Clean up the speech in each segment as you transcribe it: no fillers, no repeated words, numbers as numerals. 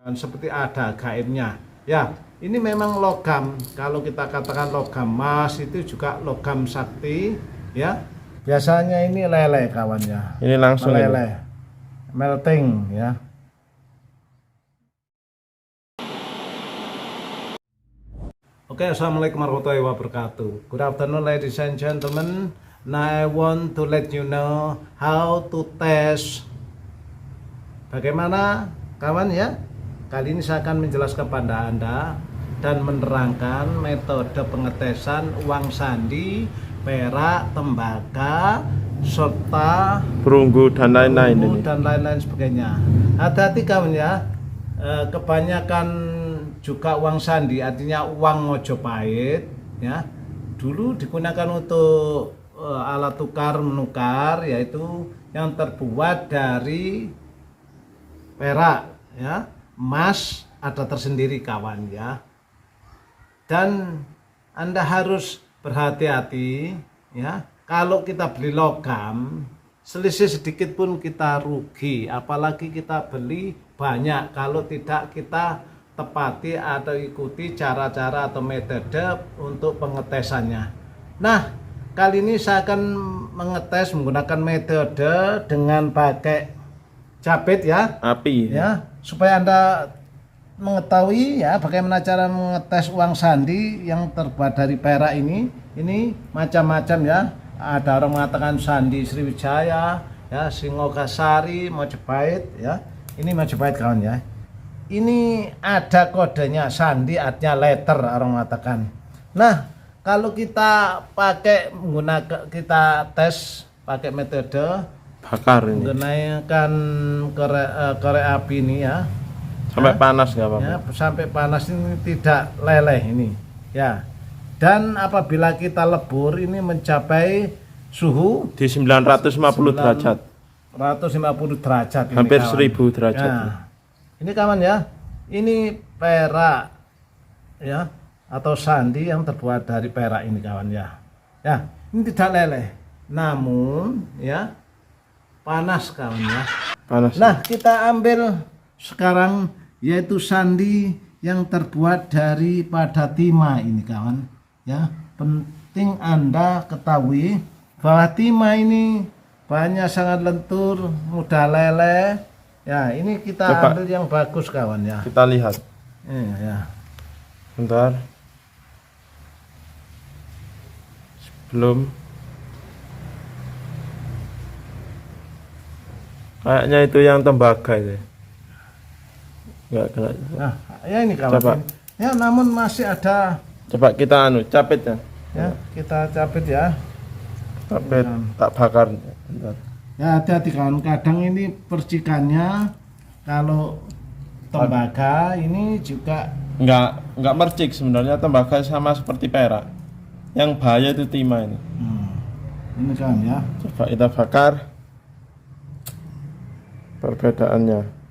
Dan seperti ada gaibnya. Ya, ini memang logam. Kalau kita katakan logam emas itu juga logam sakti, ya. Biasanya ini leleh kawannya. Ini langsung meleleh, melting, ya. Oke, assalamualaikum warahmatullahi wabarakatuh. Good afternoon, ladies and gentlemen. Now I want to let you know how to test. Bagaimana, kawan ya? Kali ini saya akan menjelaskan kepada Anda dan menerangkan metode pengetesan uang sandi, perak, tembaga, serta perunggu dan lain-lain dan lain-lain sebagainya. Hati-hati kawan ya. Kebanyakan juga uang sandi, artinya uang Mojopahit ya. Dulu digunakan untuk alat tukar menukar, yaitu yang terbuat dari perak ya. Emas ada tersendiri kawan ya. Dan Anda harus berhati-hati ya. Kalau kita beli logam, selisih sedikit pun kita rugi, apalagi kita beli banyak kalau tidak kita tepati atau ikuti cara-cara atau metode untuk pengetesannya. Nah, kali ini saya akan mengetes menggunakan metode dengan pakai capit ya, api ya, supaya Anda mengetahui ya bagaimana cara mengetes uang sandi yang terbuat dari perak ini. Ini macam-macam ya. Ada orang mengatakan sandi Sriwijaya, ya, Singogasari, Mojopahit ya. Ini Mojopahit kawan ya. Ini ada kodenya sandi, artinya letter orang mengatakan. Nah, kalau kita pakai menggunakan, kita tes pakai metode bakar ini menggunakan korek api ini ya, sampai panas nggak apa-apa ya, sampai panas ini tidak leleh ini ya. Dan apabila kita lebur ini mencapai suhu di 950 derajat 150 derajat ini, hampir kawan. 1000 derajat Ya. Ini kawan ya, ini perak ya, atau sandi yang terbuat dari perak ini kawan ya. Ya, ini tidak leleh, namun ya panas kawan ya. panas. Nah, kita ambil sekarang yaitu sandi yang terbuat daripada timah ini kawan ya. Penting Anda ketahui bahwa timah ini bahannya sangat lentur, mudah leleh ya. Ini kita Coba ambil yang bagus kawan ya. kita lihat Ya. bentar sebelum kayaknya itu yang tembaga itu enggak kena. Nah, ya ini kawan. Coba. Ya, namun masih ada Coba kita capit ya, kita capit ya. capit tak bakar bentar. Ya, hati-hati kawan, kadang ini percikannya kalau tembaga ini juga Enggak mercik sebenarnya. Tembaga sama seperti perak, yang bahaya itu timah ini. Ini kawan ya. Coba kita bakar perbedaannya.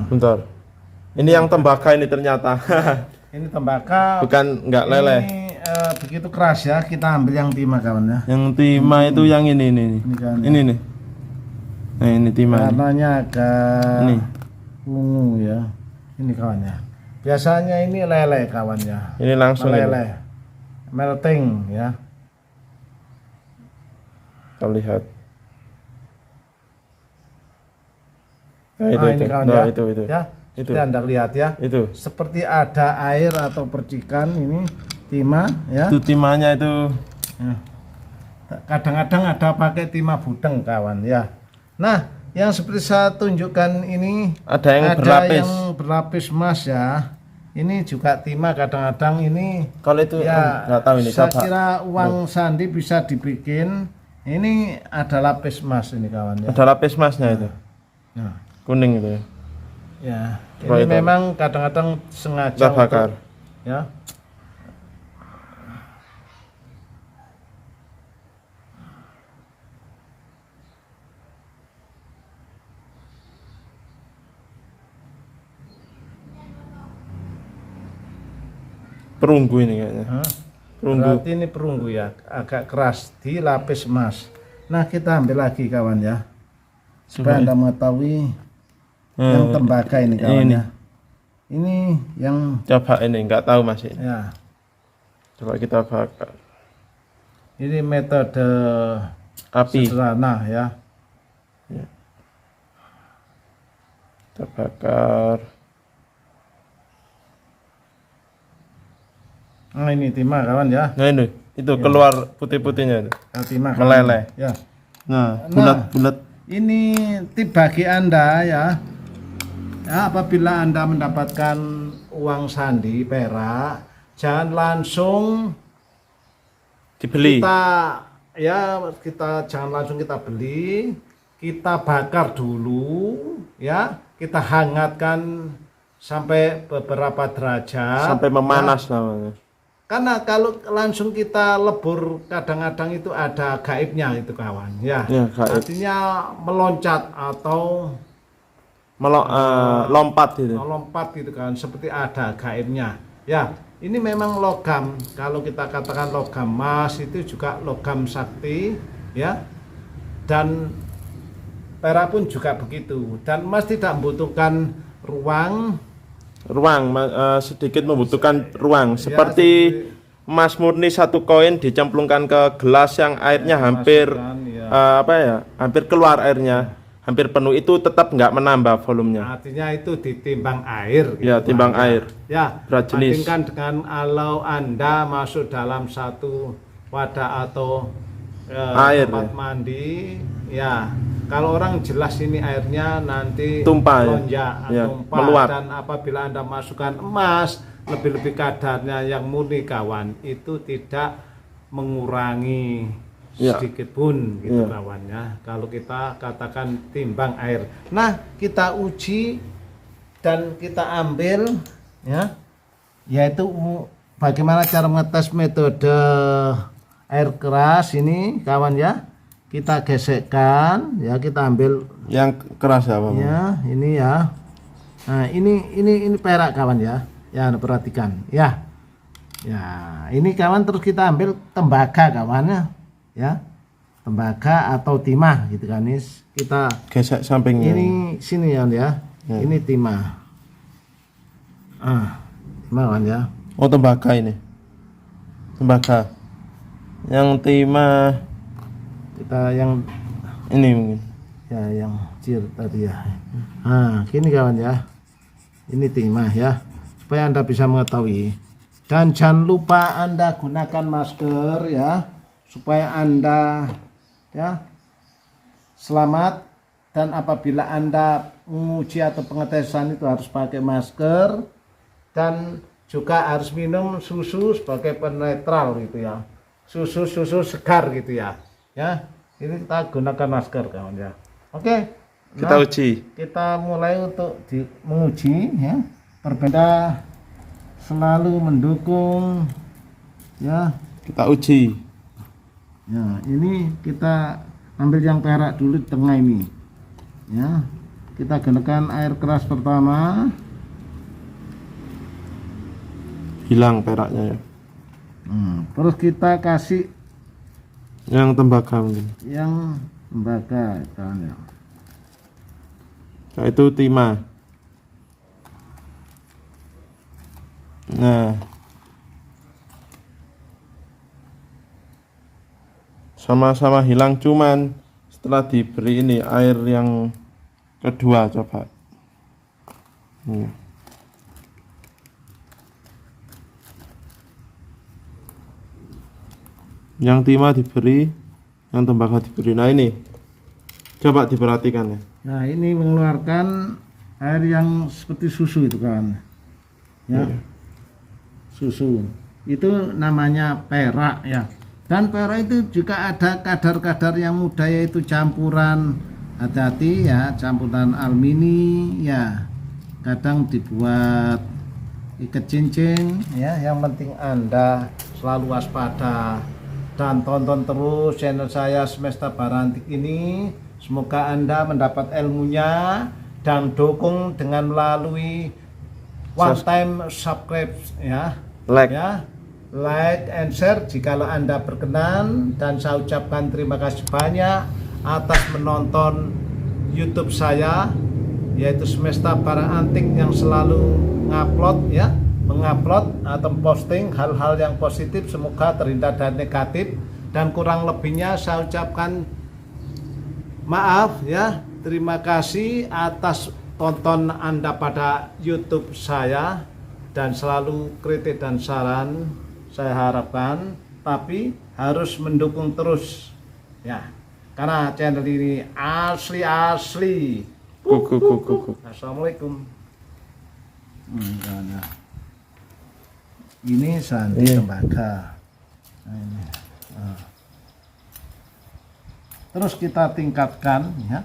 Bentar, ini yang tembaga ini ternyata Ini tembaga bukan enggak leleh. ini begitu keras ya. Kita ambil yang timah kawan ya. Yang timah itu yang ini kan, ini nih. Nah, ini timah ini. Warnanya agak Ini. ungu ya. Ini kawan ya. Biasanya ini leleh kawan ya. Ini langsung ini. Meleleh, melting ya. Kita lihat. Nah, itu, Ini itu. kawan Nah, ya. itu. Ya, Itu. seperti Anda lihat ya. Itu. Seperti ada air atau percikan ini timah ya. Itu timahnya itu. Ya. Kadang-kadang ada pakai timah budeng kawan ya. Nah, yang seperti saya tunjukkan ini Ada yang berlapis. yang berlapis emas ya. Ini juga timah, kadang-kadang ini Kalau itu ya, nggak tahu ini. saya Coba. kira uang sandi bisa dibikin. Ini ada lapis emas ini kawan ya. Ada lapis emasnya itu. Nah, Kuning itu. ya. Coba Ini itu. memang kadang-kadang sengaja Kita bakar. ya. Perunggu ini kayaknya. Hah? Perunggu. Berarti ini perunggu ya, agak keras, dilapis emas. Nah, kita ambil lagi kawan ya, supaya Anda mengetahui yang tembaga ini kawan ini. ya. Ini yang Coba ini nggak tahu masih. ya, Coba kita bakar. ini metode Api. sederhana ya. Kita bakar. Nah, ini timah kawan ya. Nah ini, itu keluar putih-putihnya. Timah kawan. Meleleh. Ya. Nah, bulat-bulat. Ini tip bagi Anda ya. Ya, apabila Anda mendapatkan uang sandi perak, jangan langsung Dibeli. kita jangan langsung kita beli, kita bakar dulu ya, kita hangatkan sampai beberapa derajat Sampai memanas namanya. karena kalau langsung kita lebur kadang-kadang itu ada gaibnya itu kawan ya, Ya, gaib. artinya meloncat atau Lompat gitu. melompat gitu kan, seperti ada gaibnya ya. Ini memang logam, kalau kita katakan logam emas itu juga logam sakti ya, dan perak pun juga begitu, dan emas tidak membutuhkan ruang Sedikit membutuhkan ruang ya, seperti emas murni satu koin dicemplungkan ke gelas yang airnya hampir ya. hampir keluar airnya, hampir penuh, itu tetap nggak menambah volumenya. Artinya itu ditimbang air Ya, gitu, timbang Pak. air. Ya, Berat jenis. bandingkan dengan kalau Anda masuk dalam satu wadah atau Air, tempat ya. mandi ya, kalau orang jelas ini airnya nanti Tumpah, ya. lonjak, Ya, tumpah. meluap. Dan apabila Anda masukkan emas lebih-lebih kadarnya yang murni kawan, itu tidak mengurangi Ya. sedikit pun gitu Ya. kawannya, kalau kita katakan timbang air. Nah, kita uji dan kita ambil ya, yaitu bagaimana cara mengetes metode air keras ini kawan ya. Kita gesekkan ya, kita ambil Yang keras ya, Pak? ya, ini ya. Nah, ini perak kawan ya. Ya, perhatikan ya. Ya, ini kawan, terus kita ambil tembaga kawannya ya. Tembaga atau timah gitu kan. Ini kita Gesek sampingnya. ini sini ya. Ya. Ini timah. Timah kawan ya. Oh, tembaga ini. Tembaga. Yang timah Kita yang ini mungkin. ya, yang cir tadi ya. Nah, gini kawan ya. Ini timah ya, supaya Anda bisa mengetahui. Dan jangan lupa Anda gunakan masker ya, supaya Anda ya selamat. Dan apabila Anda menguji atau pengetesan itu harus pakai masker, dan juga harus minum susu sebagai penetral gitu ya. Susu segar gitu ya. Ya, ini kita gunakan masker kawan ya. Oke. Kita Nah, uji. kita mulai untuk menguji ya. Berbeda selalu mendukung ya. Kita uji. Ya, ini kita ambil yang perak dulu di tengah ini. Ya. Kita gunakan air keras pertama. Hilang peraknya ya. Terus kita kasih Yang tembaga mungkin. yang tembaga kawan ya. Nah, itu timah. Nah, sama-sama hilang, cuman setelah diberi ini air yang kedua, coba. Yang timah diberi, yang tembaga diberi. Nah ini, coba diperhatikan ya. Nah, ini mengeluarkan air yang seperti susu itu kan. Ya. Susu. Itu namanya perak ya. Dan perak itu juga ada kadar-kadar yang mudah, yaitu campuran, hati-hati ya, campuran alumini ya. Kadang dibuat ikat cincin ya. Yang penting Anda selalu waspada dan tonton terus channel saya Semesta Barantik ini. Semoga Anda mendapat ilmunya dan dukung dengan melalui one time subscribe ya. Like. Ya. like and share jikalau Anda berkenan, dan saya ucapkan terima kasih banyak atas menonton YouTube saya, yaitu Semesta Barang Antik, yang selalu mengupload atau posting hal-hal yang positif, semoga terhindar dari negatif, dan kurang lebihnya saya ucapkan maaf ya. Terima kasih atas tonton Anda pada YouTube saya, dan selalu kritik dan saran saya harapkan, tapi harus mendukung terus ya, karena channel ini asli. Assalamualaikum. Ini sandi tembaga. Nah, ini. Terus kita tingkatkan ya.